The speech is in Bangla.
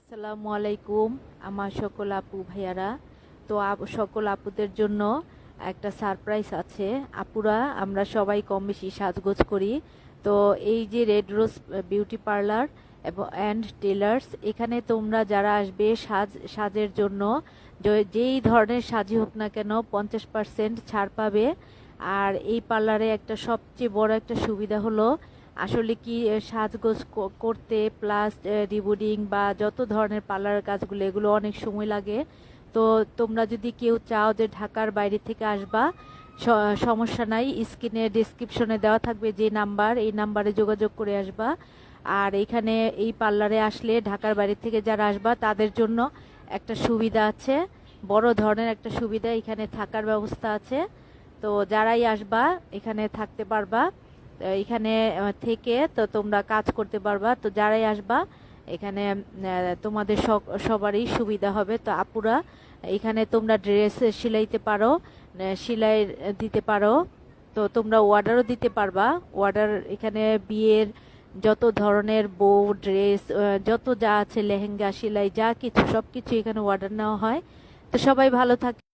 আসসালামু আলাইকুম আমার সকল আপু ভাইয়ারা। তো সকল আপুদের জন্য একটা সারপ্রাইজ আছে। আপুরা আমরা সবাই কম বেশি সাজগোজ করি। তো এই যে রেড রোজ বিউটি পার্লার এবং অ্যান্ড টেলার্স, এখানে তোমরা যারা আসবে সাজের জন্য যেই ধরনের সাজই হোক না কেন 50% ছাড় পাবে। আর এই পার্লারে একটা সবচেয়ে বড় একটা সুবিধা হলো আসলে কি সাজগোজ করতে প্লাস রিবুডিং বা যত ধরনের পার্লারের কাজগুলো এগুলো অনেক সময় লাগে। তো তোমরা যদি কেউ চাও যে ঢাকার বাইরে থেকে আসবা, সমস্যা নাই, স্ক্রিনে ডেসক্রিপশনে দেওয়া থাকবে যে নাম্বার, এই নাম্বারে যোগাযোগ করে আসবা। আর এখানে এই পার্লারে আসলে ঢাকার বাইরে থেকে যারা আসবা তাদের জন্য একটা সুবিধা আছে, বড় ধরনের একটা সুবিধা, এখানে থাকার ব্যবস্থা আছে। তো যারাই আসবা এখানে থাকতে পারবা। এখানে থেকে তো তোমরা কাজ করতে পারবা। তো যারাই আসবা এখানে তোমাদের সবারই সুবিধা হবে। তো আপুরা এখানে তোমরা ড্রেস সিলাইতে পারো, সেলাই দিতে পারো। তো তোমরা অর্ডারও দিতে পারবা। অর্ডার এখানে বিয়ের যত ধরনের বউ ড্রেস, যত যা আছে লেহেঙ্গা সেলাই যা কিছু সবকিছু এখানে অর্ডার নেওয়া হয়। তো সবাই ভালো থাকে।